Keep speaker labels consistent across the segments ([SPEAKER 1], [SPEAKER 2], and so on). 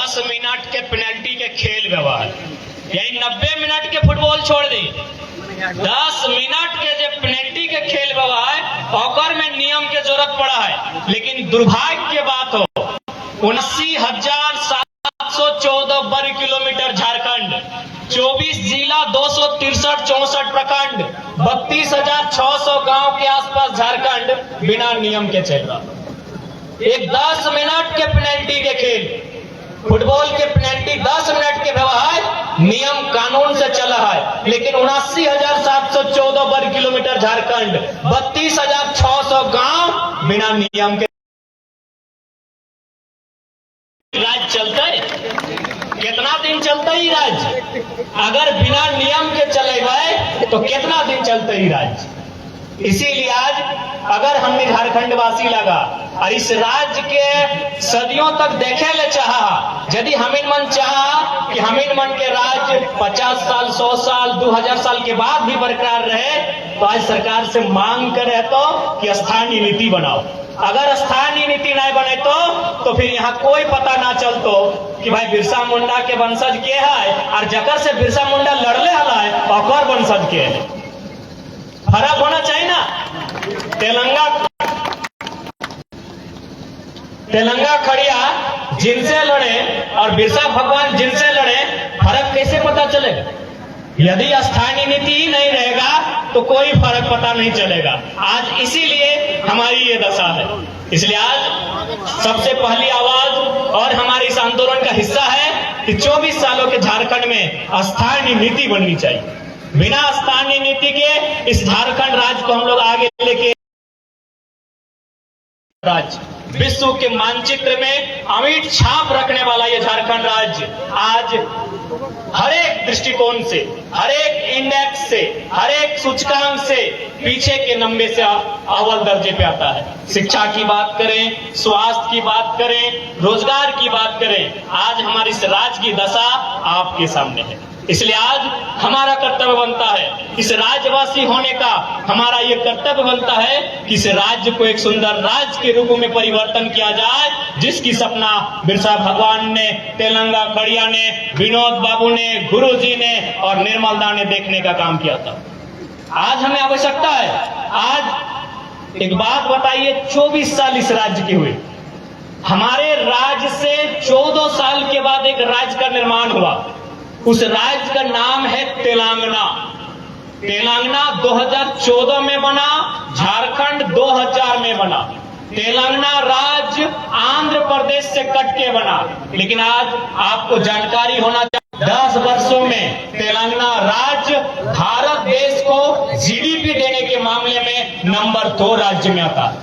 [SPEAKER 1] 10 minute के penalty के खेल व्यवहार, यही 90 मिनट के फुटबॉल छोड़ दी, 10 मिनट के जो पेनल्टी के खेल व्यवहार ओकर में नियम के जरूरत पड़ा है। लेकिन दुर्भाग्य के बात हो 79,714 वर्ग किलोमीटर झारखंड, 24 जिला, 263-64 प्रखंड, 32,600 गांव के आसपास झारखंड बिना नियम के चल रहा। एक 10 मिनट के पेनल्टी के खेल, फुटबॉल के पेनल्टी 10 मिनट के व्यवहार नियम कानून से चला है, लेकिन 79,714 वर्ग किलोमीटर झारखंड, 32,600 गांव बिना नियम के राज्य चलता है। कितना दिन चलता ही राज्य? अगर बिना नियम के चले गए तो कितना दिन चलता ही राज्य? इसीलिए आज अगर हमने झारखंड वासी लगा और इस राज्य के सदियों तक देखे ले चाहा, यदि हमिन मन चाहा कि हमिन मन के राज्य 50 साल, 100 साल, 2000 साल के बाद भी बरकरार रहे, तो आज सरकार से मांग करे तो कि स्थानीय नीति बनाओ। अगर स्थानीय नीति नहीं बने तो फिर यहाँ कोई पता ना चलतो कि भाई बिरसा मुंडा के वंशज के है और जकर से बिरसा मुंडा लड़ले हला है और वंशज के है। फर्क होना चाहिए ना। तेलंगा खड़िया जिनसे लड़े और बिरसा भगवान जिनसे लड़े, फर्क कैसे पता चलेगा? यदि स्थानीय नीति ही नहीं रहेगा तो कोई फर्क पता नहीं चलेगा। आज इसीलिए हमारी ये दशा है। इसलिए आज सबसे पहली आवाज और हमारे इस आंदोलन का हिस्सा है कि 24 सालों के झारखंड में स्थानीय नीति बननी चाहिए। बिना स्थानीय नीति के इस झारखंड राज्य को हम लोग आगे लेके राज्य विश्व के मानचित्र में अमिट छाप रखने वाला ये झारखंड राज्य आज हर एक दृष्टिकोण से, हर एक इंडेक्स से, हर एक सूचकांक से पीछे के नंबर से अव्वल दर्जे पे आता है। शिक्षा की बात करें, स्वास्थ्य की बात करें, रोजगार की बात करें, आज हमारी इस राज्य की दशा आपके सामने है। इसलिए आज हमारा कर्तव्य बनता है, इस राज्यवासी होने का हमारा ये कर्तव्य बनता है कि इस राज्य को एक सुंदर राज्य के रूप में परिवर्तन किया जाए, जिसकी सपना बिरसा भगवान ने, तेलंगा खड़िया ने, विनोद बाबू ने, गुरुजी ने और निर्मल दा ने देखने का काम किया था। आज हमें आवश्यकता है। आज एक बात बताइए, 24 साल इस राज्य की हुई, हमारे राज्य से 14 साल के बाद एक राज्य का निर्माण हुआ। उस राज्य का नाम है तेलंगाना। तेलंगाना 2014 में बना, झारखंड 2000 में बना। तेलंगाना राज्य आंध्र प्रदेश से कट के बना। लेकिन आज आपको जानकारी होना चाहिए, 10 वर्षों में तेलंगाना राज्य भारत देश को जीडीपी देने के मामले में नंबर 2 राज्य में आता।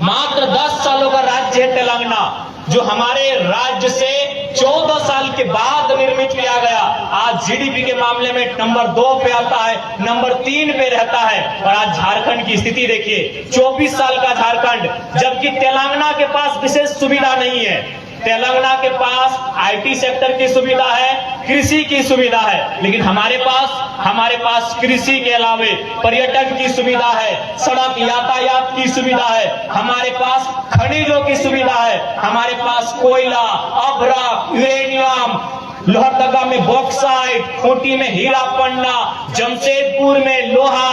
[SPEAKER 1] मात्र 10 सालों का राज्य है तेलंगाना, जो हमारे राज्य से 14 साल के बाद निर्मित किया गया। आज जीडीपी के मामले में नंबर 2 पे आता है, नंबर 3 पे रहता है। और आज झारखंड की स्थिति देखिए, 24 साल का झारखंड, जबकि तेलंगाना के पास विशेष सुविधा नहीं है। तेलंगाना के पास आईटी सेक्टर की सुविधा है, कृषि की सुविधा है, लेकिन हमारे पास कृषि के अलावे पर्यटन की सुविधा है, सड़क यातायात की सुविधा है, हमारे पास खनिजों की सुविधा है, हमारे पास कोयला, अभ्रक, यूरेनियम, लोहरदगा में बॉक्साइट, खूंटी में हीरा पन्ना, जमशेदपुर में लोहा,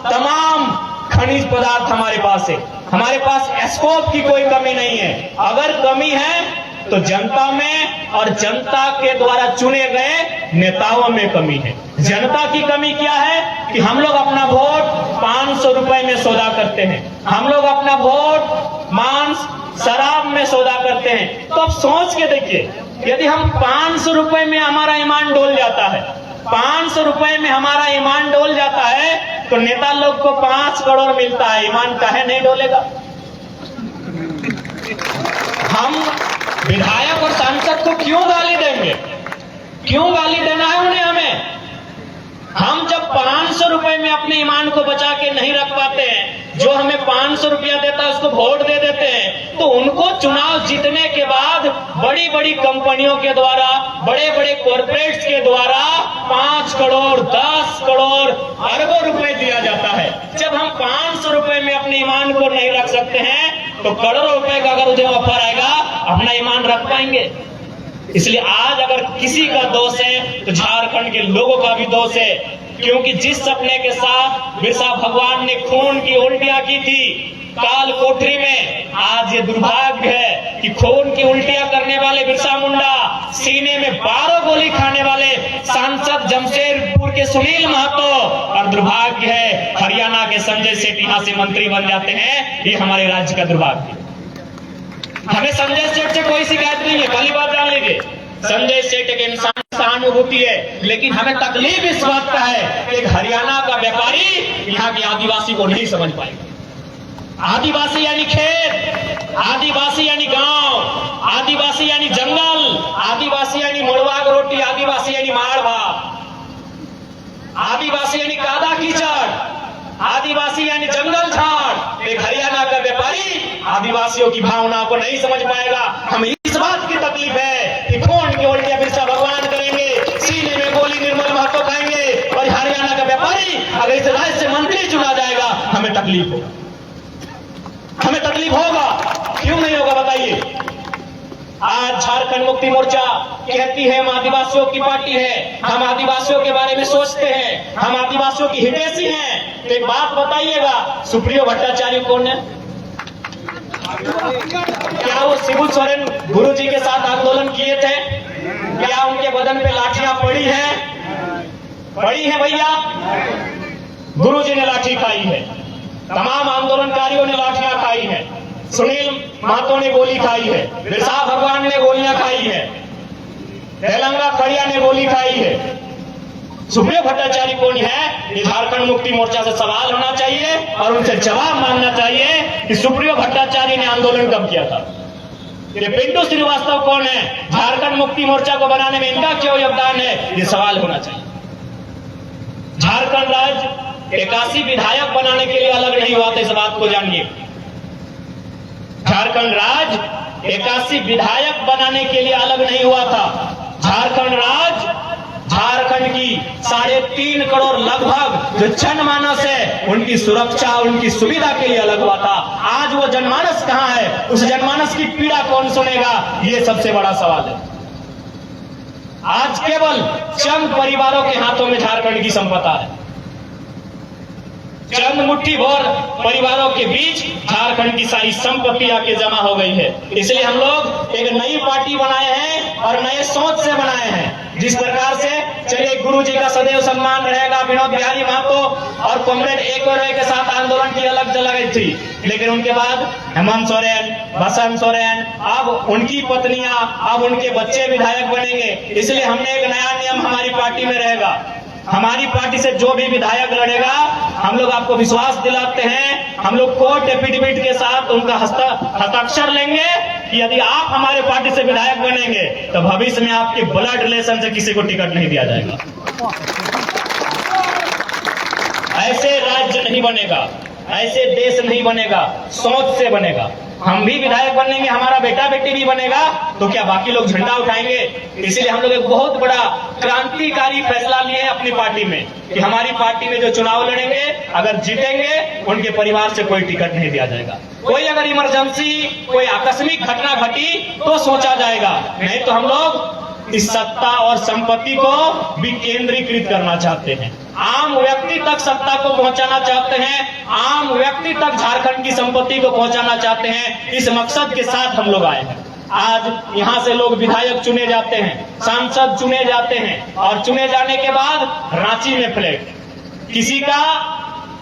[SPEAKER 1] तमाम खनिज पदार्थ हमारे पास है। हमारे पास स्कोप की कोई कमी नहीं है। अगर कमी है तो जनता में और जनता के द्वारा चुने गए नेताओं में कमी है। जनता की कमी क्या है कि हम लोग अपना वोट 500 रुपए में सौदा करते हैं, हम लोग अपना वोट मांस, शराब में सौदा करते हैं। तो अब सोच के देखिए, यदि हम 500 रुपए में हमारा ईमान डोल जाता है, 500 रुपए में हमारा ईमान डोल जाता है, तो नेता लोग को 5 करोड़ मिलता है, ईमान काहे नहीं डोलेगा? हम विधायक और सांसद को क्यों गाली देंगे? क्यों गाली देना है उन्हें हमें? हम जब 500 रुपए में अपने ईमान को बचा के नहीं रख पाते हैं, जो हमें 500 रुपया देता है उसको वोट दे देते हैं, तो उनको चुनाव जीतने के बाद बड़ी बड़ी कंपनियों के द्वारा, बड़े बड़े कॉर्पोरेट्स के द्वारा 5 करोड़, 10 करोड़, अरबों रुपए दिया जाता है। जब हम 500 रुपए में अपने ईमान को नहीं रख सकते हैं, तो करोड़ों रुपए का अगर मुझे ऑफर आएगा, अपना ईमान रख पाएंगे? इसलिए आज अगर किसी का दोष है तो झारखंड के लोगों का भी दोष है, क्योंकि जिस सपने के साथ बिरसा भगवान ने खून की उल्टियां की थी काल कोठरी में, आज ये दुर्भाग्य है कि खून की उल्टियां करने वाले बिरसा मुंडा, सीने में 12 गोली खाने वाले सांसद जमशेदपुर के सुनील महतो, और दुर्भाग्य है हरियाणा के संजय सेठ यहां से मंत्री बन जाते हैं। ये हमारे राज्य का दुर्भाग्य है। हमें संजय सेठ से कोई शिकायत नहीं है, पहली बात जान लीजिए। संजय सेठ एक इंसान सहानुभूति है, लेकिन हमें तकलीफ इस बात का है कि एक हरियाणा का व्यापारी यहाँ के आदिवासी को नहीं समझ पाएगा। आदिवासी यानी खेत, आदिवासी यानी गांव, आदिवासी यानी जंगल, आदिवासी यानी मुड़वाग रोटी, आदिवासी यानी माड़ भात, आदिवासी यानी कादा कीचड़, आदिवासी यानी जंगल झाड़। एक हरियाणा का व्यापारी आदिवासियों की भावना को नहीं समझ पाएगा। हमें इस बात की तकलीफ है कि खून की उल्टियां बिरसा भगवान करेंगे, सीने में गोली निर्मल महतो खाएंगे, और हरियाणा का व्यापारी अगर इस राज्य से मंत्री चुना जाएगा, हमें तकलीफ होगा। हमें तकलीफ होगा, क्यों नहीं होगा बताइए। आज झारखंड मुक्ति मोर्चा कहती है हम आदिवासियों की पार्टी है, हम आदिवासियों के बारे में सोचते हैं, हम आदिवासियों की हितैषी हैं। तो एक बात बताइएगा, सुप्रियो भट्टाचार्य कौन है? क्या वो शिबू सोरेन गुरुजी के साथ आंदोलन किए थे? क्या उनके बदन पे लाठियां पड़ी हैं? पड़ी है भैया, गुरुजी ने लाठी खाई है, तमाम आंदोलनकारियों ने लाठियां खाई है, सुनील महतो ने गोली खाई है, बिरसा भगवान ने गोलियां खाई है, तेलंगा खड़िया ने गोली खाई है। सुप्रियो भट्टाचार्य कौन है? ये झारखंड मुक्ति मोर्चा से सवाल होना चाहिए और उनसे जवाब मांगना चाहिए कि सुप्रियो भट्टाचार्य ने आंदोलन कब किया था। ये पिंटू श्रीवास्तव कौन है? झारखंड मुक्ति मोर्चा को बनाने में इनका क्यों योगदान है? ये सवाल होना चाहिए। झारखंड राज्य 81 विधायक बनाने के लिए अलग नहीं हुआ था, इस बात को जानिए। झारखंड राज्य 81 विधायक बनाने के लिए अलग नहीं हुआ था। झारखंड राज्य झारखंड की 3.5 करोड़ लगभग जो जनमानस है, उनकी सुरक्षा, उनकी सुविधा के लिए अलग हुआ था। आज वो जनमानस कहां है? उस जनमानस की पीड़ा कौन सुनेगा? ये सबसे बड़ा सवाल है। आज केवल चंद परिवारों के हाथों में झारखंड की संपदा है, चंद मुट्ठी भर परिवारों के बीच झारखंड की सारी संपत्ति आके जमा हो गई है। इसलिए हम लोग एक नई पार्टी बनाए हैं और नए सोच से बनाए हैं। जिस प्रकार से चलिए गुरुजी का सदैव सम्मान रहेगा, विनोद बिहारी महतो और कॉमरेड एक के साथ आंदोलन की अलग चल गई थी, लेकिन उनके बाद हेमंत सोरेन, बसंत सोरेन, अब उनकी पत्नियां, अब उनके बच्चे विधायक बनेंगे। इसलिए हमने एक नया नियम हमारी पार्टी में रहेगा। हमारी पार्टी से जो भी विधायक लड़ेगा, हम लोग आपको विश्वास दिलाते हैं, हम लोग कोर्ट एफिडेविट के साथ उनका हस्ताक्षर लेंगे कि यदि आप हमारे पार्टी से विधायक बनेंगे तो भविष्य में आपके ब्लड रिलेशन से किसी को टिकट नहीं दिया जाएगा। ऐसे राज्य नहीं बनेगा, ऐसे देश नहीं बनेगा, सोच से बनेगा। हम भी विधायक बनेंगे, हमारा बेटा बेटी भी बनेगा, तो क्या बाकी लोग झंडा उठाएंगे? इसलिए हम लोग एक बहुत बड़ा क्रांतिकारी फैसला लिए हैं अपनी पार्टी में कि हमारी पार्टी में जो चुनाव लड़ेंगे, अगर जीतेंगे, उनके परिवार से कोई टिकट नहीं दिया जाएगा। कोई अगर इमरजेंसी, कोई आकस्मिक घटना घटी तो सोचा जाएगा, नहीं तो हम लोग इस सत्ता और संपत्ति को भी केंद्रीकृत करना चाहते हैं। आम व्यक्ति तक सत्ता को पहुंचाना चाहते हैं, आम व्यक्ति तक झारखंड की संपत्ति को पहुंचाना चाहते हैं। इस मकसद के साथ हम लोग आए हैं। आज यहाँ से लोग विधायक चुने जाते हैं, सांसद चुने जाते हैं, और चुने जाने के बाद रांची में फ्लैट, किसी का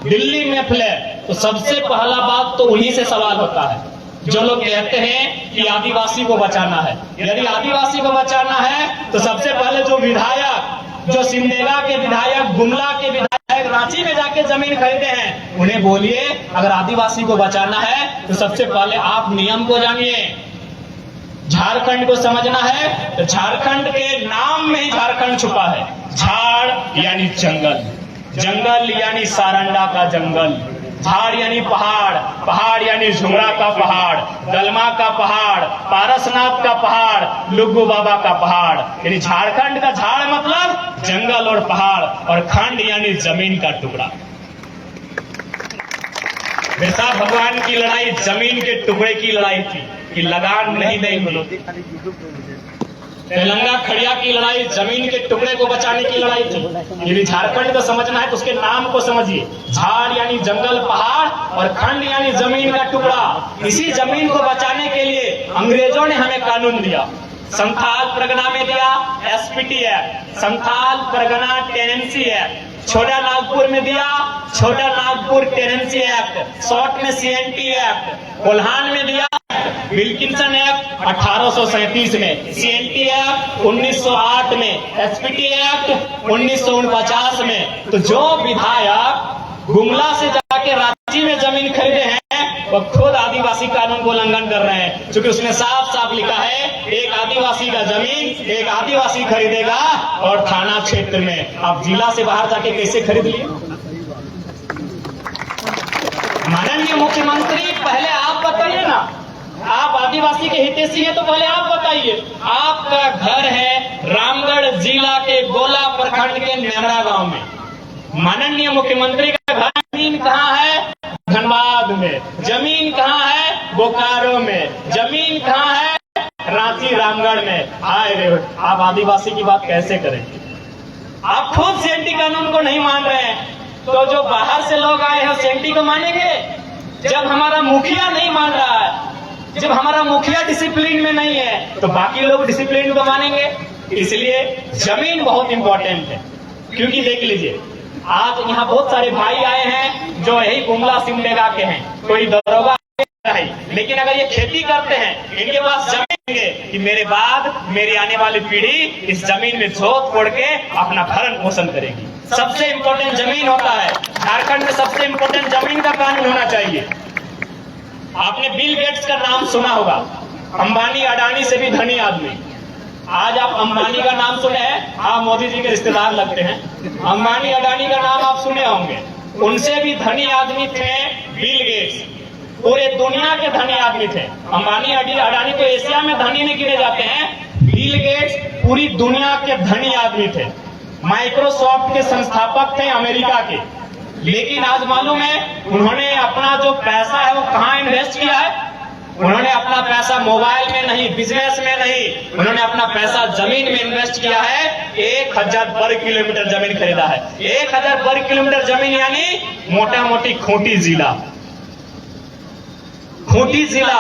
[SPEAKER 1] दिल्ली में फ्लैट, तो सबसे पहला बात तो उन्हीं से सवाल होता है जो लोग कहते हैं कि आदिवासी को बचाना है। यदि आदिवासी को बचाना है तो सबसे पहले जो विधायक, जो सिमडेगा के विधायक, गुमला के विधायक रांची में जाके जमीन खरीदे हैं, उन्हें बोलिए अगर आदिवासी को बचाना है तो सबसे पहले आप नियम को जानिए। झारखंड को समझना है तो झारखंड के नाम में ही झारखंड छुपा है। झाड़ यानी जंगल, जंगल यानी सारंडा का जंगल, झाड़ यानी पहाड़, पहाड़ यानी झुमरा का पहाड़, दलमा का पहाड़, पारसनाथ का पहाड़, लुग्गू बाबा का पहाड़। यानी झारखंड का झाड़ मतलब जंगल और पहाड़, और खंड यानी जमीन का टुकड़ा। बिरसा भगवान की लड़ाई जमीन के टुकड़े की लड़ाई थी कि लगान नहीं देंगे, तेलंगा खड़िया की लड़ाई जमीन के टुकड़े को बचाने की लड़ाई थी। यदि झारखंड को समझना है तो उसके नाम को समझिए। झाड़ यानी जंगल पहाड़ और खंड यानी जमीन का टुकड़ा। इसी जमीन को बचाने के लिए अंग्रेजों ने हमें कानून दिया। संथाल परगना में दिया SPT act, Santhal Pargana tenancy act. छोटा नागपुर में दिया छोटा नागपुर टेनेंसी एक्ट, शॉर्ट में सीएनटी एक्ट। कोल्हान में दिया विल्किंसन एक्ट 1837 में, सीएनटी एक्ट 1908 में, एसपीटी एक्ट 1949 में। तो जो विधायक गुमला से जाके रांची में जमीन खरीदे हैं वो खुद आदिवासी कानून को उल्लंघन कर रहे हैं, क्योंकि उसमें साफ साफ लिखा है एक आदिवासी का जमीन एक आदिवासी खरीदेगा और थाना क्षेत्र में। आप जिला से बाहर जाके कैसे खरीद लिए? माननीय मुख्यमंत्री, पहले आप बताइए ना, आप आदिवासी के हितैषी हैं तो पहले आप बताइए। आपका घर है रामगढ़ जिला के गोला प्रखंड के नेमरा गांव में। माननीय मुख्यमंत्री का घर जमीन कहाँ है? धनबाद में। जमीन कहाँ है? बोकारो में। जमीन कहाँ है? रांची रामगढ़ में। हाय रे, आप आदिवासी की बात कैसे करेंगे? आप खुद सीएनटी कानून को नहीं मान रहे हैं तो जो बाहर से लोग आए हैं सीएनटी को मानेंगे? जब हमारा मुखिया नहीं मान रहा है, जब हमारा मुखिया डिसिप्लिन में नहीं है तो बाकी लोग डिसिप्लिन को मानेंगे। इसलिए जमीन बहुत इंपॉर्टेंट है। क्योंकि देख लीजिए, आज यहाँ बहुत सारे भाई आए हैं जो यही गुमला सिमडेगा के हैं, कोई दरोगा है, लेकिन अगर ये खेती करते हैं इनके पास जमीन है कि मेरे बाद मेरी आने वाली पीढ़ी इस जमीन में जोत फोड़ के अपना भरण पोषण करेगी। सबसे इम्पोर्टेंट जमीन होता है। झारखंड में सबसे इम्पोर्टेंट जमीन का कानून होना चाहिए। आपने बिल गेट्स का नाम सुना होगा, अंबानी अडानी से भी धनी आदमी। आज आप अंबानी का नाम सुने हैं, आप मोदी जी के रिश्तेदार लगते हैं। अंबानी अडानी का नाम आप सुने होंगे, उनसे भी धनी आदमी थे बिल गेट्स। पूरे दुनिया के धनी आदमी थे। अंबानी अडानी तो एशिया में धनी नहीं गिने जाते हैं, बिल गेट्स पूरी दुनिया के धनी आदमी थे। माइक्रोसॉफ्ट के संस्थापक थे अमेरिका के। लेकिन आज मालूम है उन्होंने अपना जो पैसा है वो कहाँ इन्वेस्ट किया है? उन्होंने अपना पैसा मोबाइल में नहीं, बिजनेस में नहीं, उन्होंने अपना पैसा जमीन में इन्वेस्ट किया है। 1000 वर्ग किलोमीटर जमीन खरीदा है। 1000 वर्ग किलोमीटर जमीन यानी मोटा मोटी खूंटी जिला। खूंटी जिला।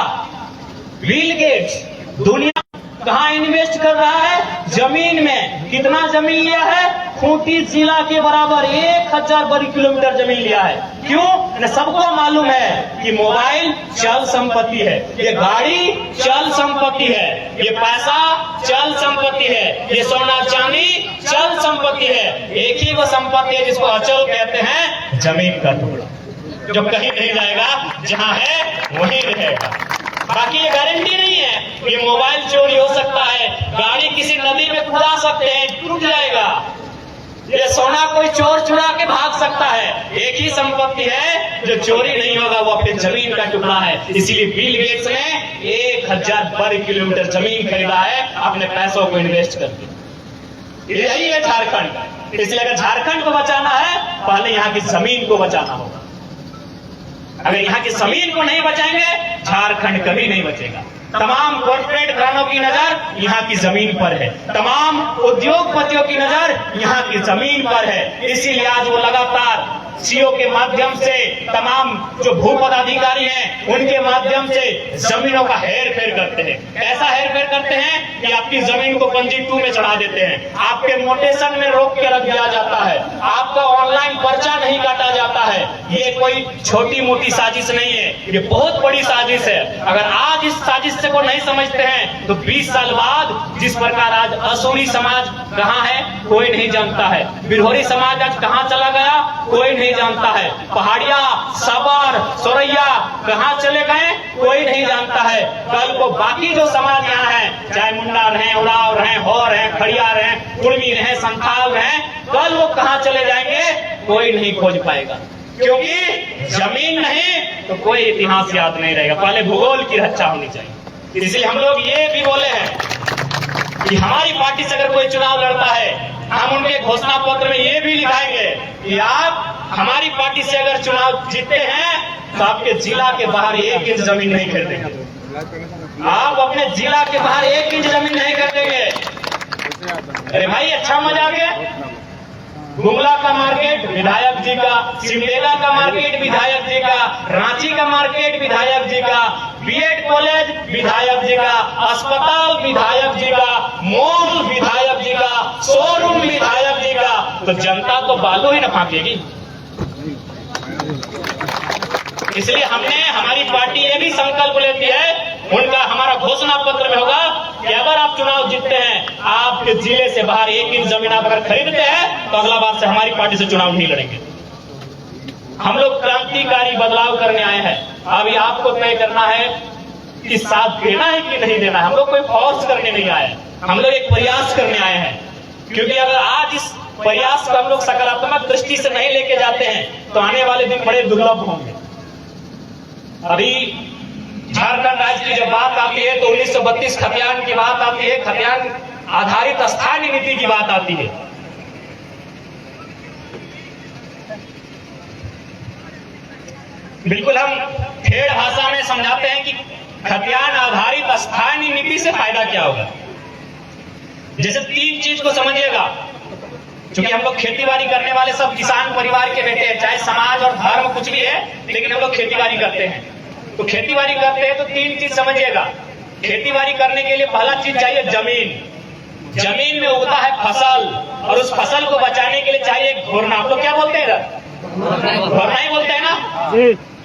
[SPEAKER 1] बिल गेट्स दुनिया कहाँ इन्वेस्ट कर रहा है? जमीन में। कितना जमीन लिया है? खूंटी जिला के बराबर 1000 वर्ग किलोमीटर जमीन लिया है। क्यों? सबको मालूम है कि मोबाइल चल संपत्ति है, ये गाड़ी चल संपत्ति है, ये पैसा चल संपत्ति है, ये सोना चांदी चल संपत्ति है। एक ही वो संपत्ति है जिसको अचल कहते हैं, जमीन का टुकड़ा, जो कहीं नहीं जाएगा, जहां है वहीं रहेगा। बाकी ये गारंटी नहीं है। ये मोबाइल चोरी हो सकता है, गाड़ी किसी नदी में कूदा सकते हैं, टूट जाएगा। ये सोना कोई चोर चुरा के भाग सकता है। एक ही संपत्ति है जो चोरी नहीं होगा, वो अपनी जमीन का टुकड़ा है। इसीलिए बिल गेट्स ने 1000 वर्ग किलोमीटर जमीन खरीदा है अपने पैसों को इन्वेस्ट करके। यही है झारखंड। इसलिए अगर झारखंड को बचाना है, पहले यहाँ की जमीन को बचाना होगा। अगर यहाँ की जमीन को नहीं बचाएंगे, झारखंड कभी नहीं बचेगा। तमाम कॉर्पोरेट घरानों की नजर यहाँ की जमीन पर है, तमाम उद्योगपतियों की नजर यहाँ की जमीन पर है। इसीलिए आज वो लगातार सीओ के माध्यम से, तमाम जो भू पदाधिकारी हैं उनके माध्यम से जमीनों का हेर फेर करते हैं। कैसा हेर फेर करते हैं कि आपकी जमीन को पंजी 2 में चढ़ा देते हैं, आपके मोटेशन में रोक के रख दिया जाता है, आपका ऑनलाइन पर्चा नहीं काटा जाता है। ये कोई छोटी मोटी साजिश नहीं है, ये बहुत बड़ी साजिश है। अगर आज इस साजिश को नहीं समझते हैं तो 20 साल बाद जिस प्रकार आज असुरी समाज कहाँ है कोई नहीं जानता है, बिरहोरी समाज आज कहाँ चला गया कोई नहीं जानता है, पहाड़िया, सबर, सोरैया कहाँ चले गए कोई नहीं जानता है। कल को बाकी जो समाज यहाँ है, चाहे मुंडा रहे, उड़ाव रहे, हो रहे, खड़िया रहे, कुर्मी रहे, संथाल रहे, कल वो कहाँ चले जाएंगे कोई नहीं खोज पाएगा। क्योंकि जमीन नहीं तो कोई इतिहास याद नहीं रहेगा। पहले भूगोल की रक्षा होनी चाहिए। इसलिए हम लोग ये भी बोले हैं कि हमारी पार्टी से अगर कोई चुनाव लड़ता है, हम उनके घोषणा पत्र में ये भी लिखाएंगे कि आप हमारी पार्टी से अगर चुनाव जीतते हैं तो आपके जिला के बाहर 1 इंच जमीन नहीं खरीदेंगे। आप अपने जिला के बाहर 1 इंच जमीन नहीं खरीदेंगे। अरे भाई अच्छा मजा आ गया। गुमला का मार्केट विधायक जी का, सिमडेगा का मार्केट विधायक जी का, रांची का मार्केट विधायक जी का, बीएड कॉलेज विधायक जी का, अस्पताल विधायक जी का, मॉल विधायक जी का, शोरूम विधायक जी का, तो जनता तो बालू ही न फांकेगी। इसलिए हमने, हमारी पार्टी ये भी संकल्प लेती है, उनका हमारा घोषणा पत्र में होगा कि अगर आप चुनाव जीतते हैं, आपके जिले से बाहर 1 इंच जमीन आप अगर खरीदते हैं, तो अगला बार से हमारी पार्टी से चुनाव नहीं लड़ेंगे। हम लोग क्रांतिकारी बदलाव करने आए हैं। अभी आपको तय करना है कि साथ देना है कि नहीं देना है। हम लोग कोई फोर्स करने नहीं आए, हम लोग एक प्रयास करने आए हैं। क्योंकि अगर आज इस प्रयास को हम लोग सकारात्मक दृष्टि से नहीं लेके जाते हैं, तो आने वाले दिन बड़े दुर्लभ होंगे। अभी झारखंड राज्य की जब बात आती है तो 1932 खतियान की बात आती है, खतियान आधारित स्थानीय नीति की बात आती है। बिल्कुल हम ठेठ भाषा में समझाते हैं कि खतियान आधारित स्थानीय नीति से फायदा क्या होगा। जैसे 3 चीज को समझिएगा, क्योंकि हम लोग खेती बाड़ी करने वाले सब किसान परिवार के बेटे हैं, चाहे समाज और धर्म कुछ भी है, लेकिन हम लोग खेती बाड़ी करते हैं। तो खेती बाड़ी करते हैं तो 3 चीज समझिएगा। खेती बाड़ी करने के लिए पहला चीज चाहिए जमीन। जमीन में उगता है फसल, और उस फसल को बचाने के लिए चाहिए घोरना। आप लोग क्या बोलते हैं इधर? घोरना ही बोलते हैं ना।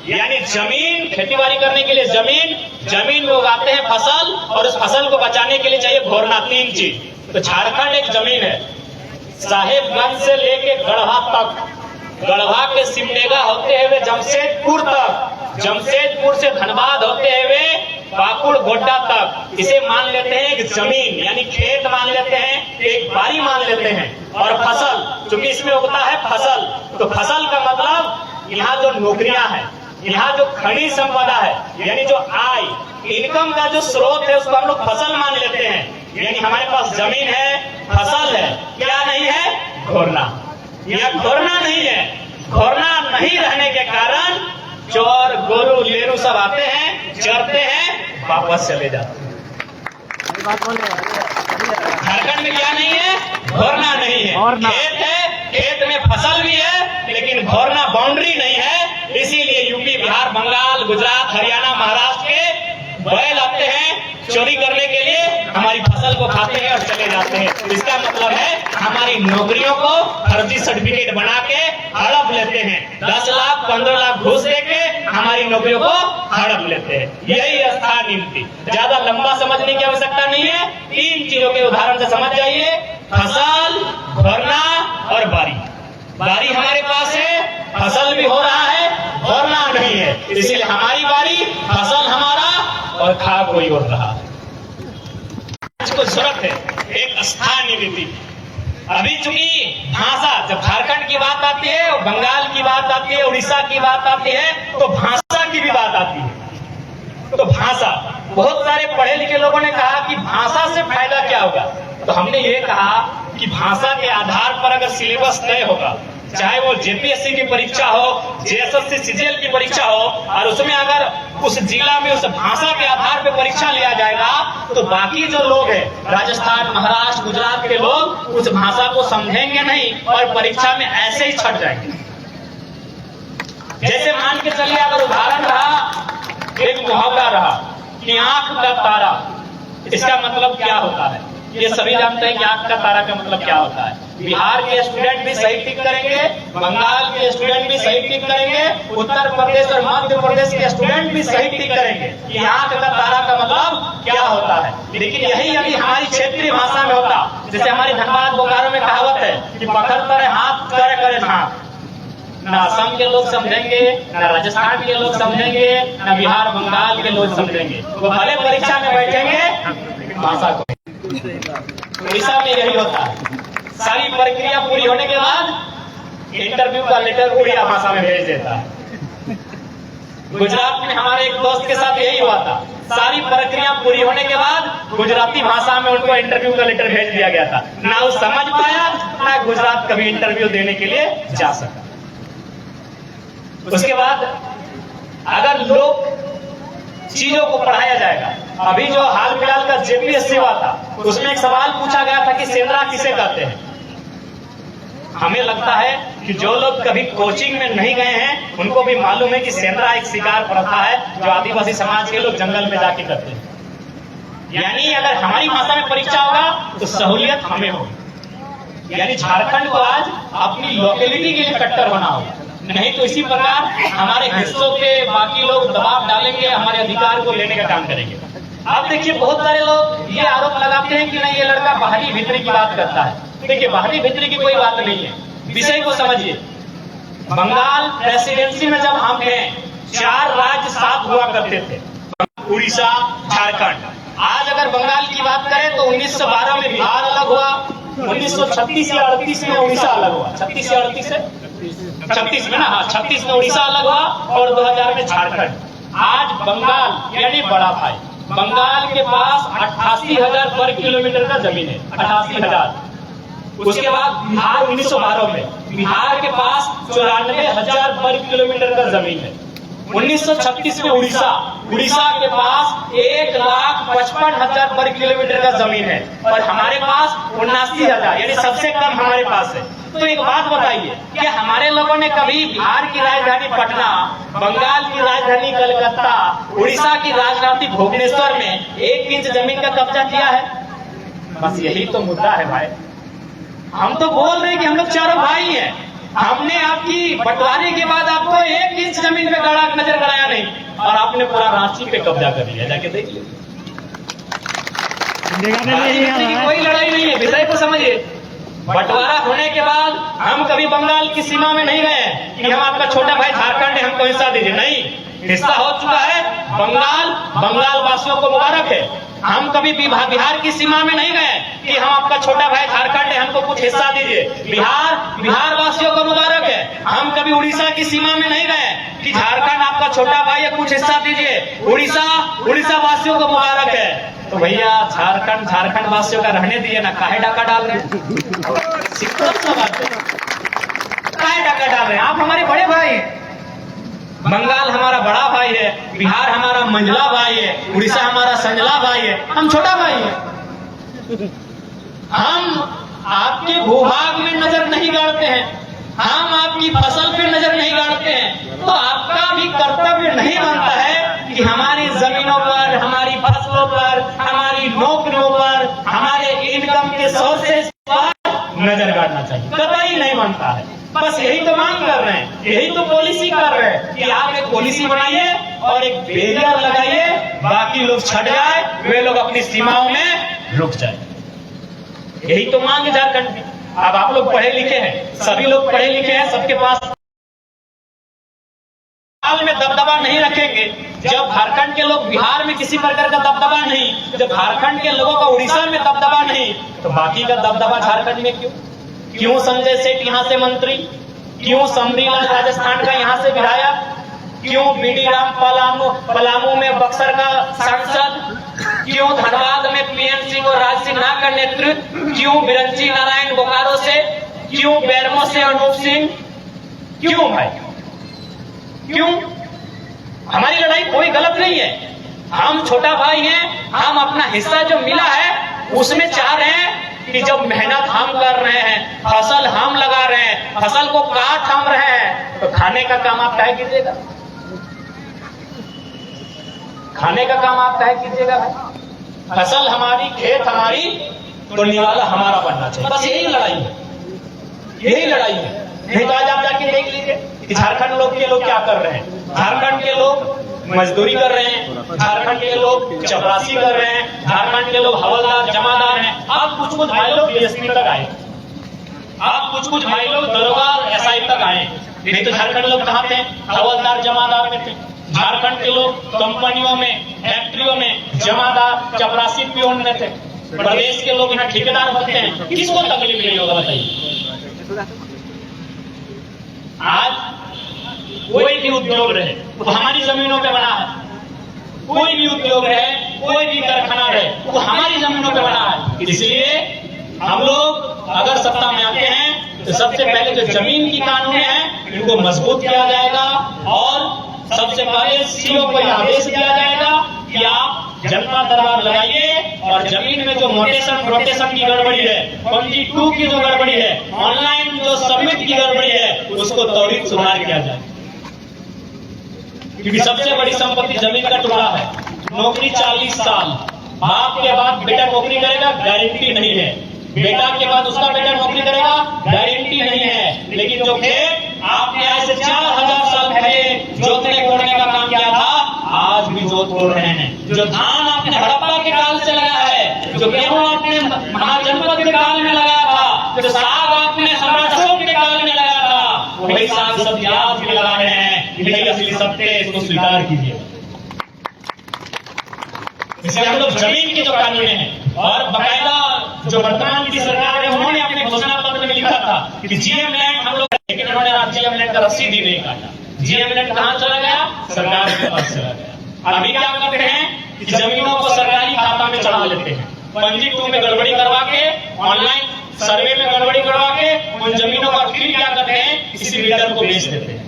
[SPEAKER 1] यानी जमीन, खेती बाड़ी करने के लिए जमीन में उगाते हैं फसल, और उस फसल को बचाने के लिए चाहिए घोरना। 3 चीज। तो झारखंड एक जमीन है, साहेबगंज से लेके गढ़वा तक, गढ़वा के सिमडेगा होते हुए जमशेदपुर तक, जमशेदपुर से धनबाद होते हुए पाकुड़ गोड्डा तक, इसे मान लेते हैं एक जमीन, यानी खेत मान लेते हैं, एक बारी मान लेते हैं। और फसल, क्योंकि इसमें उगता है फसल, तो फसल का मतलब यहाँ जो नौकरियां हैं, यहाँ जो खनिज संपदा है, यानी जो आय, इनकम का जो स्रोत है, उसको हम लोग फसल मान लेते हैं। यानी हमारे पास जमीन है, फसल है, क्या नहीं है? घोरना। यह घोरना नहीं है। घोरना नहीं रहने के कारण चोर गोरू लेरू सब आते हैं, चरते हैं, वापस चले जाते हैं। झारखंड में क्या नहीं है? घोरना नहीं है। खेत है, खेत में फसल भी है, लेकिन घोरना बाउंड्री नहीं है। इसीलिए यूपी, बिहार, बंगाल, गुजरात, हरियाणा, महाराष्ट्र के बैल आते हैं चोरी करने के लिए, हमारी फसल को खाते हैं और चले जाते हैं। इसका मतलब है हमारी नौकरियों को फर्जी सर्टिफिकेट बना के हड़प लेते हैं। 10 लाख 15 लाख घूस देके हमारी नौकरियों को हड़प लेते हैं। यही स्थानीय नीति। ज्यादा लंबा समझने की आवश्यकता नहीं है। 3 चीजों के उदाहरण से समझ जाइए, फसल, घोरना और बारी। बारी हमारे पास है, फसल भी हो रहा है, घोरना नहीं है। इसीलिए हमारी बारी, फसल हमारा, और खा कोई और रहा। इसको जरूरत है एक स्थानीय नीति। अभी चूंकि भाषा, जब झारखंड की बात आती है, बंगाल की बात आती है, उड़ीसा की बात आती है, तो भाषा की भी बात आती है। तो भाषा, बहुत सारे पढ़े लिखे लोगों ने कहा कि भाषा से फायदा क्या होगा। तो हमने ये कहा कि भाषा के आधार पर अगर सिलेबस तय होगा, चाहे वो जेपीएससी की परीक्षा हो, जेएसएससी सीजीएल की परीक्षा हो, और उसमें अगर उस जिला में उस भाषा के आधार पर परीक्षा लिया जाएगा, तो बाकी जो लोग हैं, राजस्थान, महाराष्ट्र, गुजरात के लोग उस भाषा को समझेंगे नहीं और परीक्षा में ऐसे ही छट जाएंगे। जैसे मान के चलिए, अगर उदाहरण रहा, एक मुहावरा रहा कि आंख का तारा, इसका मतलब क्या होता है? ये सभी जानते हैं कि आंख का तारा का मतलब क्या होता है। बिहार के स्टूडेंट भी सही टिक करेंगे, बंगाल के स्टूडेंट भी सही टिक करेंगे, उत्तर प्रदेश और मध्य प्रदेश के स्टूडेंट भी सही टिक करेंगे कि आंख का तारा का मतलब क्या होता है। लेकिन यही यदि हमारी क्षेत्रीय भाषा में होता, जैसे हमारी धनबाद बोकारो में कहावत है कि पकड़ करे हाथ, करे करे हाथ, न असम के लोग समझेंगे, न राजस्थान के लोग समझेंगे, न बिहार बंगाल के लोग समझेंगे। वो भले परीक्षा में बैठेंगे भाषा को। उड़ीसा में यही होता है, सारी प्रक्रिया पूरी होने के बाद इंटरव्यू का लेटर उड़िया भाषा में भेज देता है। गुजरात में हमारे एक दोस्त के साथ यही हुआ था, सारी प्रक्रिया पूरी होने के बाद गुजराती भाषा में उनको इंटरव्यू का लेटर भेज दिया गया था। ना वो समझ पाया, ना गुजरात कभी इंटरव्यू देने के लिए जा सका। उसके बाद अगर लोग चीजों को पढ़ाया जाएगा, अभी जो हाल फिलहाल का जेपीएससी हुआ था, उसमें एक सवाल पूछा गया था कि सेंद्रा किसे कहते हैं? हमें लगता है कि जो लोग कभी कोचिंग में नहीं गए हैं उनको भी मालूम है कि सेंद्रा एक शिकार प्रथा है जो आदिवासी समाज के लोग जंगल में जाके करते हैं। यानी अगर हमारी भाषा में परीक्षा होगा तो सहूलियत हमें होगी। यानी झारखंड को आज अपनी लोकेलिटी के लिए कट्टर बना होगा, नहीं तो इसी प्रकार हमारे हिस्सों के बाकी लोग दबाव डालेंगे, हमारे अधिकार को लेने का काम करेंगे। अब देखिए बहुत सारे लोग ये आरोप लगाते हैं कि नहीं ये लड़का बाहरी भीतरी की बात करता है। देखिए बाहरी भीतरी की कोई बात नहीं है, विषय को समझिए। बंगाल प्रेसिडेंसी में जब हम थे 4 राज्य साथ हुआ करते थे, उड़ीसा, झारखंड। आज अगर बंगाल की बात करें तो 1912 में बिहार अलग हुआ, 1936 या 38 में उड़ीसा अलग हुआ। 36 या 38 से 36 में ना, हाँ 36 में उड़ीसा अलग हुआ और 2000 में झारखंड। आज बंगाल यानी बड़ा भाई, बंगाल के पास 88,000 वर्ग किलोमीटर का जमीन है, 88,000। उसके बाद बिहार 1912 में बिहार के पास 94,000 वर्ग किलोमीटर का जमीन है। 1936 में उड़ीसा के पास 1,55,000 वर्ग किलोमीटर का जमीन है और हमारे पास 79,000 यानी सबसे कम हमारे पास है। तो एक बात बताइए, क्या हमारे लोगों ने कभी बिहार की राजधानी पटना, बंगाल की राजधानी कलकत्ता, उड़ीसा की राजधानी भुवनेश्वर में 1 इंच जमीन का कब्जा किया है? बस यही तो मुद्दा है भाई। हम तो बोल रहे हैं कि हम लोग चारों भाई हैं। हमने आपकी बंटवारे के बाद आपको 1 इंच जमीन पे गड़ा नजर गड़ाया नहीं और आपने पूरा रांची पे कब्जा कर लिया। जाके देख लीजिए, कोई लड़ाई नहीं है, विषय को समझिए। बंटवारा होने के बाद हम कभी बंगाल की सीमा में नहीं गए कि हम आपका छोटा भाई झारखंड है, हमको हिस्सा दीजिए। नहीं, हिस्सा हो चुका है। बंगाल वासियों को मुबारक है। हम कभी बिहार की सीमा में नहीं गए कि हम आपका छोटा भाई झारखंड है, हमको कुछ हिस्सा दीजिए। बिहार वासियों को मुबारक है। हम कभी उड़ीसा की सीमा में नहीं गए कि झारखंड आपका छोटा भाई है, कुछ हिस्सा दीजिए। उड़ीसा वासियों को मुबारक है। तो भैया झारखंड वासियों का रहने दिए ना, काहे डाका डाल रहे हैं? काहे डाका डाल रहे हैं? आप हमारे बड़े भाई हैं। बंगाल हमारा बड़ा भाई है, बिहार हमारा मंझला भाई है, उड़ीसा हमारा संजला भाई है, हम छोटा भाई है। हम आपके भूभाग में नजर नहीं गाड़ते हैं, हम आपकी फसल पे नजर नहीं गाड़ते हैं। तो आपका भी कर्तव्य नहीं बनता है कि हमारी जमीनों पर, हमारी फसलों पर, हमारी नौकरियों पर, हमारे इनकम के सोर्सेस पर नजर गाड़ना चाहिए। कतई नहीं बनता है। बस यही तो मांग कर रहे हैं, यही तो पॉलिसी कर रहे हैं कि आप एक पॉलिसी बनाइए और एक बैरियर लगाइए, बाकी लोग छट जाए, वे लोग अपनी सीमाओं में रुक जाए। यही तो मांग है झारखंड की। अब आप लोग पढ़े लिखे हैं, सभी लोग पढ़े लिखे हैं, सबके पास में दबदबा नहीं रखेंगे। जब झारखंड के लोग बिहार में किसी प्रकार का दबदबा नहीं, जब झारखंड के लोगों का उड़ीसा में दबदबा नहीं, तो बाकी का दबदबा झारखंड में क्यों? क्यों संजय सेठ यहाँ से मंत्री, क्यों समरीलाल राजस्थान का यहाँ से विधायक, क्यों बीडी राम पलामू में बक्सर का सांसद, क्यों धनबाद में पीएन सिंह और राज सिन्हा का नेतृत्व, क्यों बिरंची नारायण बोकारो से, क्यों बेरमो से अनूप सिंह, क्यों भाई क्यों? हमारी लड़ाई कोई गलत नहीं है, हम छोटा भाई हैं। हम अपना हिस्सा जो मिला है उसमें चाह रहे हैं कि जब मेहनत हम कर रहे हैं, फसल हम लगा रहे हैं, फसल को काट हम रहे हैं, तो खाने का काम आप तय कीजिएगा। खाने का काम आप तय कीजिएगा भाई। फसल हमारी, खेत हमारी, तो निवाला हमारा बनना चाहिए। बस यही लड़ाई है, यही लड़ाई है। नहीं तो आज आप जाके देख लीजिए कि झारखंड के लोग क्या कर रहे हैं। झारखंड के लोग मजदूरी कर रहे हैं, झारखंड के लोग चपरासी कर रहे हैं, झारखंड के लोग हवलदार जमादार हैं। आप कुछ भाई लोग डीएसपी तक आए, आप कुछ भाई लोग दरोगा एसआई तक आए। नहीं तो झारखंड लोग कहाँ थे? हवलदार जमादार में थे। झारखंड के लोग कंपनियों में, फैक्ट्रियों में जमादार चपरासी पियोन में थे। प्रदेश के लोग यहाँ ठेकेदार बनते हैं। किसको तकलीफ नहीं होगा बताइए? आज कोई भी उद्योग रहे वो हमारी जमीनों पे बना है, कोई भी उद्योग रहे, कोई भी कारखाना रहे वो हमारी जमीनों पे बना है। इसलिए हम लोग अगर सत्ता में आते हैं तो सबसे पहले जो जमीन की कानून है इनको मजबूत किया जाएगा और सबसे पहले सीओ को आदेश दिया जाएगा कि आप जनता दरबार लगाइए और जमीन में जो रोटेशन की गड़बड़ी है, पंजी 2 की जो गड़बड़ी है, ऑनलाइन जो सबमिट की गड़बड़ी है, उसको त्वरित सुधार किया जाए। क्योंकि सबसे बड़ी संपत्ति जमीन का टुकड़ा है। नौकरी 40 साल, बाप के बाद बेटा नौकरी करेगा, गारंटी नहीं है। बेटा के बाद उसका बेटा नौकरी करेगा, गारंटी नहीं है। लेकिन जो खेत आपने आज से 4000 साल पहले जोतने कोड़ने का काम किया था, आज भी जोत कोड़ रहे हैं। जो धान आपने हड़प्पा के काल से लगाया है, जो गेहूं आपने महाजनपद के काल में लगाया था, जो साग आपने सम्राट अशोक के काल में लगाया था, वही साग सब्जी आज भी लगा रहे हैं। यही असली सत्य है, इसको स्वीकार कीजिए। इसलिए हम लोग जमीन की जो कानून है और बकायदा जो वर्तमान की सरकार है, उन्होंने अपने घोषणा पत्र में लिखा था कि जीएम लैंड हम लोग, लेकिन उन्होंने जीएम लैंड का रसीद ही नहीं काटा। जीएम लैंड कहां चला गया? सरकार के पास चला गया। अभी क्या करते हैं कि जमीनों को सरकारी खाता में चढ़ा लेते हैं, पंजी 2 में गड़बड़ी करवा के, ऑनलाइन सर्वे में गड़बड़ी करवा के उन जमीनों का फिर क्या करते हैं, किसी बिल्डर को बेच देते हैं।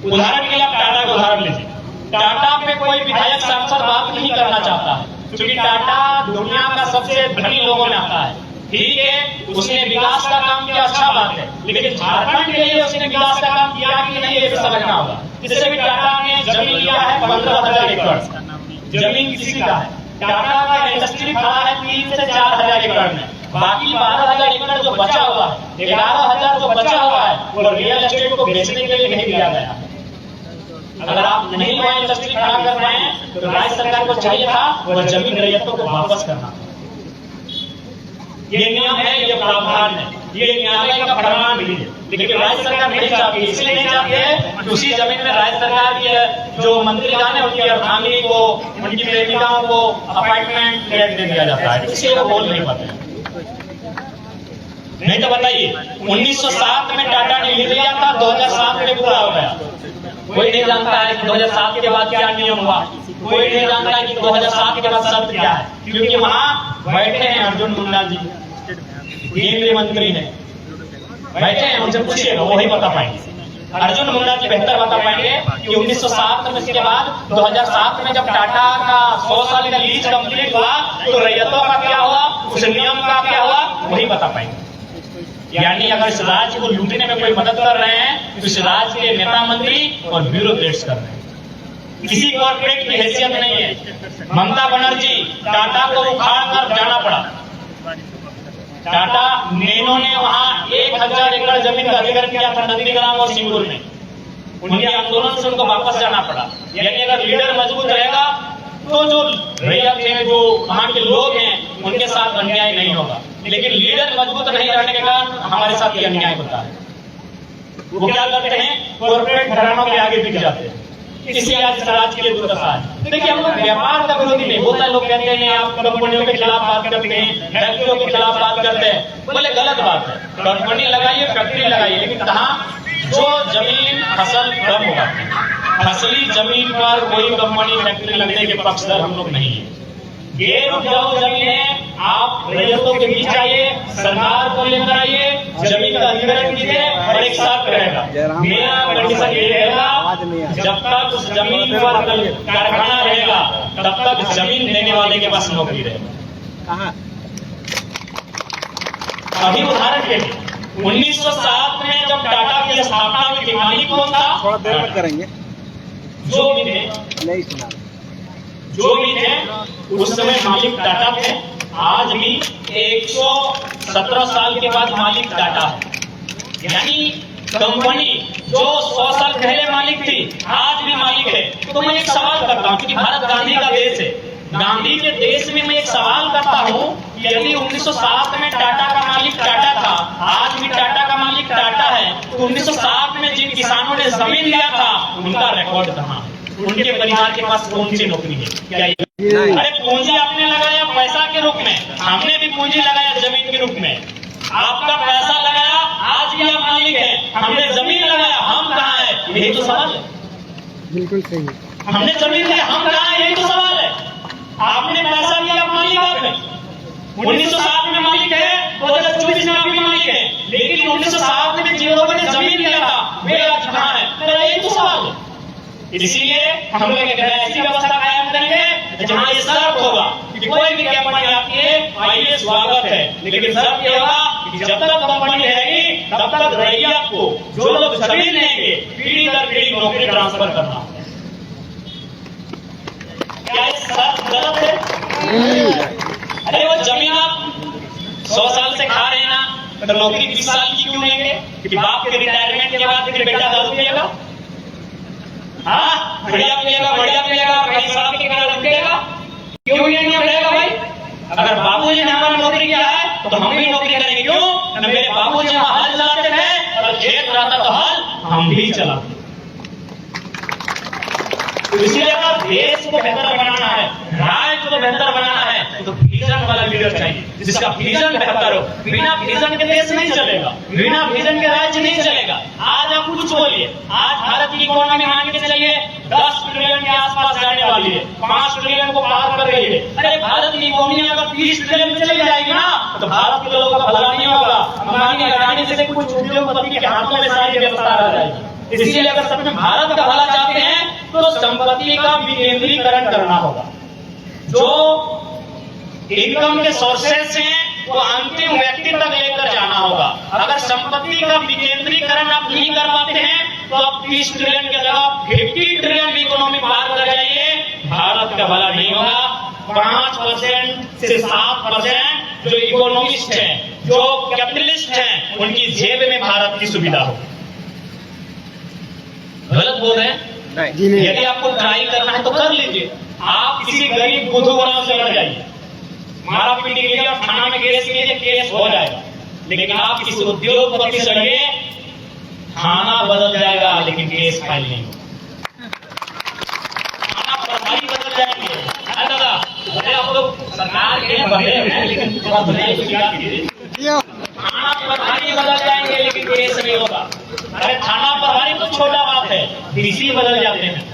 [SPEAKER 1] उदाहरण के लिए आप टाटा का उदाहरण लीजिए। टाटा पे कोई विधायक सांसद बात नहीं करना चाहता है, क्योंकि टाटा दुनिया का सबसे धनी लोगों में आता है। ठीक है, उसने विकास का काम किया, अच्छा बात है, लेकिन झारखंड के लिए उसने विकास का काम किया कि नहीं, ये भी समझना होगा। इससे भी टाटा ने जमीन लिया है 15,000 एकड़। जमीन किसी का है? टाटा का इंडस्ट्री खड़ा है 3 से 4,000 एकड़ में। बाकी 12,000 एकड़ जो बचा हुआ है, 11,000 जो बचा हुआ है, वो रियल एस्टेट को बेचने के लिए नहीं दिया गया है। अगर आप नहीं वहां इंडस्ट्री खड़ा कर रहे हैं, तो राज्य सरकार को चाहिए था वह जमीन रैयतों को वापस करना। ये नियम है, ये प्रावधान है, ये न्यायालय का फरमान भी है, लेकिन राज्य सरकार नहीं चाहती। इसलिए नहीं चाहती है कि उसी जमीन में राज्य सरकार की जो मंत्रीगण है, उनकी अर्धांगिनी को, उनकी प्रेमिकाओं को अपार्टमेंट फ्लैट दे दिया जाता है। इसलिए वो बोल नहीं पाते। नहीं तो बताइए, 1907 में टाटा ने लिया था, 2007 में पूरा हो गया। कोई नहीं जानता है कि 2007 के बाद क्या नियम हुआ, कोई नहीं जानता है कि 2007 के बाद शर्त क्या है, क्योंकि वहां बैठे हैं अर्जुन मुंडा जी, केंद्रीय मंत्री हैं, बैठे हैं, उनसे पूछिएगा, वही बता पाएंगे। अर्जुन मुंडा जी बेहतर बता पाएंगे कि 1907 में, इसके बाद 2007 में जब टाटा का 100 साल का लीज कंप्लीट हुआ, तो रैयतों का क्या हुआ, उस नियम का क्या हुआ, वही बता पाएंगे। यानी अगर इस राज्य को लूटने में कोई मदद कर रहे हैं, तो इस राज्य के नेता मंत्री और ब्यूरोक्रेट्स कर रहे हैं। किसी कॉर्पोरेट की हैसियत नहीं है। ममता बनर्जी, टाटा को उखाड़ कर जाना पड़ा। टाटा नैनो ने वहां 1000 एकड़ जमीन का अधिग्रहण किया था नंदीग्राम और सिंगूर में। उनके आंदोलन से उनको वापस जाना पड़ा। यानी अगर लीडर मजबूत रहेगा, तो जो रैयत है, जो वहां के लोग हैं, उनके साथ अन्याय नहीं होगा। लेकिन लीडर मजबूत नहीं रहने के कारण हमारे साथ ये अन्याय होता है। वो क्या करते हैं, कॉर्पोरेट घरानों के आगे बिक जाते हैं। इसी आज इस राज्य के लिए दुर्दशा है। देखिए, हम लोग व्यापार का विरोधी नहीं होता है। लोग कहते हैं आप कंपनियों के खिलाफ बात करते हैं, फैक्ट्रियों के खिलाफ बात करते हैं, बोले गलत बात है। कंपनी लगाइए, फैक्ट्री लगाइए, लेकिन कहाँ जो जमीन फसल कम होगा, फसली जमीन पर कोई कंपनी फैक्ट्री लगने के पक्षधर हम लोग नहीं है। गैर उपजाऊ जमीन है, आप रैयतों के बीच आइए, सरकार को लेकर आइए, जमीन का अधिग्रहण कीजिए और एक साथ रहेगा। मेरा कंडीशन ये रहेगा, जब तक उस जमीन पर कारखाना रहेगा, तब तक जमीन देने वाले के पास नौकरी रहेगा। अभी उदाहरण के लिए 1907 में जब टाटा की स्थापना हुई थी, मालिक कौन था? थोड़ा देर में करेंगे। जो भी थे, नहीं सुना, जो भी थे उस समय मालिक टाटा थे। आज भी 117 साल के बाद मालिक टाटा है। यानी कंपनी जो 100 साल पहले मालिक थी, आज भी मालिक है। तो मैं एक सवाल करता हूँ, क्योंकि भारत गांधी का देश है, गांधी के देश में मैं एक सवाल करता हूँ कि यदि 1907 में टाटा का मालिक टाटा था, आज भी टाटा का मालिक टाटा है, तो 1907 में जिन किसानों ने जमीन लिया था, उनका रिकॉर्ड कहाँ है? उनके परिवार के पास कौन सी नौकरी है? क्या अरे पूंजी आपने लगाया पैसा के रूप में, हमने भी पूंजी लगाया जमीन के रूप में। आपका पैसा लगाया, आज भी आप मालिक है, हमने जमीन लगाया, हम कहाँ है? यही तो सवाल है। बिल्कुल सही। हमने जमीन लिया, हम कहाँ है? यही तो सवाल है। आपने पैसा लिया, मालिक आप है। 1907 में मालिक है, 2024 में आप भी मालिक है, लेकिन 1907 में जिन लोगों ने जमीन लिया था, वे आज कहाँ है? यही तो सवाल है। इसीलिए हम लोग एक ऐसी व्यवस्था कायम करेंगे जहां ये शर्त होगा कि कोई भी कंपनी आपकी है आइए स्वागत है, लेकिन शर्त ये होगा कि जब तक कंपनी रहेगी तब तक रैयत को जो लोग जमीन लेंगे पीढ़ी दर पीढ़ी नौकरी ट्रांसफर करना। क्या ये शर्त गलत है? अरे वो जमीन आप 100 साल से खा रहे हैं ना, तो नौकरी 20 साल की क्यों लेंगे कि बाप के रिटायरमेंट के बाद फिर बेटा दारू पिएगा, हाँ बढ़िया पिएगा कहीं सड़क के किनारे रुकेगा, क्यों ये नहीं रहेगा भाई? अगर बाबूजी ने हमारा नौकरी किया है तो हम भी नौकरी करेंगे। क्यों? मेरे बाबूजी हल चलाते थे और खेत रहता तो हल हम भी चलाते। तो इसलिए अगर देश को बेहतर बनाना है, राज्य को बेहतर बनाना है, तो विजन वाला लीडर चाहिए जिसका विजन बेहतर हो। बिना विजन के देश नहीं चलेगा, बिना विजन के राज्य नहीं चलेगा। आज आप कुछ बोलिए, आज भारत की इकोनॉमी मान के चलिए 10 ट्रिलियन के आसपास जाने वाली है, 5 ट्रिलियन को पार कर रही है। अरे भारत की इकोनॉमी अगर 30 ट्रिलियन में चली जाएगी ना, तो भारत के लोगों का भला नहीं होगा। अंबानी अडानी जैसे कुछ उद्योगपति के हाथों में सारी व्यवस्था आ जाएगी। इसलिए अगर सच में भारत का भला चाहते हैं तो संपत्ति का विकेंद्रीकरण करना होगा। जो इनकम के सोर्सेस हैं वो अंतिम व्यक्ति तक लेकर जाना होगा। अगर संपत्ति का विकेंद्रीकरण आप नहीं कर पाते हैं तो आप 30 ट्रिलियन की जगह 50 ट्रिलियन इकोनॉमी पार कर जाइए, भारत का भला नहीं होगा। 5% से 7% जो इकोनॉमिस्ट हैं, जो कैपिटलिस्ट हैं, उनकी जेब में भारत की सुविधा हो। गलत बोल रहे हैं? यदि आपको ट्राई करना है तो कर लीजिए। आप किसी गरीब बुजुर्ग से लड़ जाइए, मारा पीटी के लिए थाना में केस कीजिए, केस हो जाएगा। लेकिन आप किसी उद्योगपति से लड़िए, थाना बदल जाएगा लेकिन केस फाइल नहीं होगा। थाना प्रभारी बदल जाएंगे। दादा भले आप लोग सरकार के बंदे हैं लेकिन थोड़ा भलाई तो क्या कीजिए। थाना प्रभारी बदल जाएंगे लेकिन केस नहीं होगा। अरे थाना प्रभारी तो छोटा बात है, डीसी बदल जाते हैं।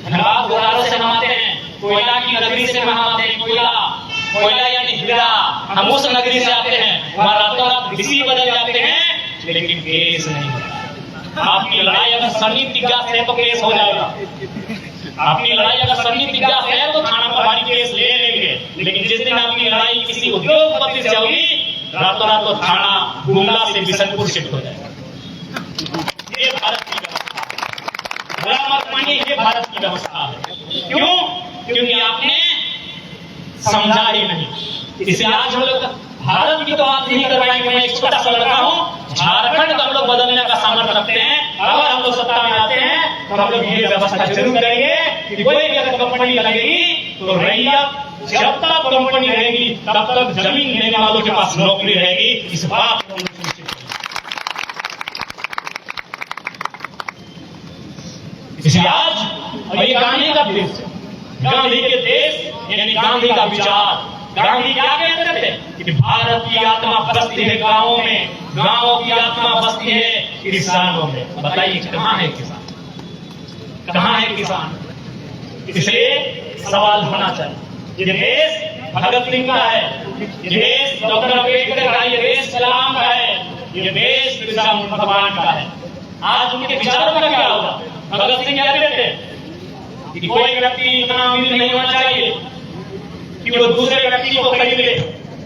[SPEAKER 1] धनबाद घोटालों से हम आते हैं, कोयला की नगरी से हम आते हैं, कोयला यानी हीरा, हम उस नगरी से आते हैं, वहां रातों रात डीसी बदल जाते हैं लेकिन केस नहीं होता। आपकी लड़ाई अगर सन्नी दिग्गा से है तो केस हो जाएगा। आपकी लड़ाई अगर सन्नी दिग्गा से है तो थाना प्रभारी केस ले लेंगे, लेकिन जिस दिन आपकी लड़ाई किसी उद्योगपति से होगी, रातों रात तो थाना गुमला से बिशनपुर शिफ्ट हो जाएगा। ये भारत की व्यवस्था है, बुरा मत मानिए, ये भारत की व्यवस्था है। क्यों? क्योंकि आपने समझा ही नहीं। इसलिए आज हम लोग भारत की तो बात नहीं कर पाएंगे। मैं एक छोटा सा लड़का हूं, झारखंड को हम लोग बदलने का सामर्थ्य रखते हैं। अगर हम लोग सत्ता में आते हैं तो हम लोग ये व्यवस्था जरूर करेंगे कि कोई भी अगर कंपनी लगेगी तो रैयत जब तक कंपनी रहेगी तब तक जमीन लेने वालों के पास नौकरी रहेगी। इस बात को इसलिए आज ये गांधी का देश है, गांधी के देश यानी गांधी का विचार। गांधी क्या कहते थे कि भारत की आत्मा बसती है गांवों में, गांवों की आत्मा बसती है किसानों में। बताइए कहां है किसान, कहां है किसान? इसलिए सवाल होना चाहिए, ये देश भगत सिंह का है, ये देश डॉक्टर अम्बेडकर का, ये देश कलाम का है, ये देश बिरसा मुंडा भगवान का है। आज उनके विचारों का क्या होगा? भगत सिंह क्या कहते थे कि कोई व्यक्ति इतना अमीर नहीं होना चाहिए कि वो दूसरे व्यक्ति को खरीद ले,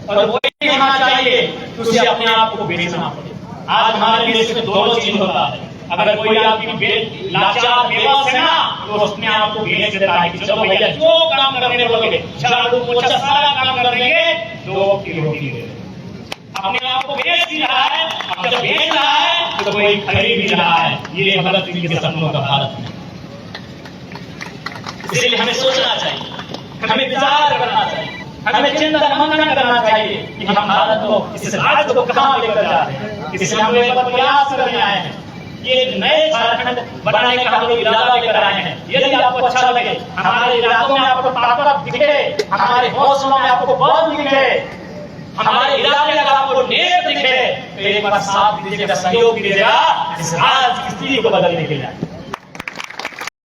[SPEAKER 1] और वो नहीं होना चाहिए कि उसे अपने आप को बेचना पड़े। आज हमारे देश में दोनों चीज होता है। अगर कोई आपकी लाचार बेबस है ना, तो उसने आपको बेच देता है कि चलो भैया जो काम करने बोलोगे, झाड़ू पोछा सारा काम कर देंगे, 2 की रोटी दे। अपने आप को बेच भी रहा है, अब जब बेच रहा है तो कोई खरीद भी रहा है। ये भगत सिंह के सपनों का भारत है। इसलिए हमें सोचना चाहिए, हमें विचार करना चाहिए, हमें चिंतन मनन करना चाहिए कि हम भारत को, इस राज्य को कहां लेकर जा रहे हैं। इसलिए हम लोग प्रयास करने आए हैं, ये नए झारखंड बनाने का हम लोग इरादा लेकर आए हैं। यदि आपको अच्छा लगे, हमारे इरादों में आपको ताकत दिखे, हमारे हौसलों में आपको बल दिखे, हमारे इरादे अगर आपको नेक दिखे, तो एक बार साथ दीजिएगा, सहयोग दीजिएगा इस राज्य की स्थिति को बदलने के लिए।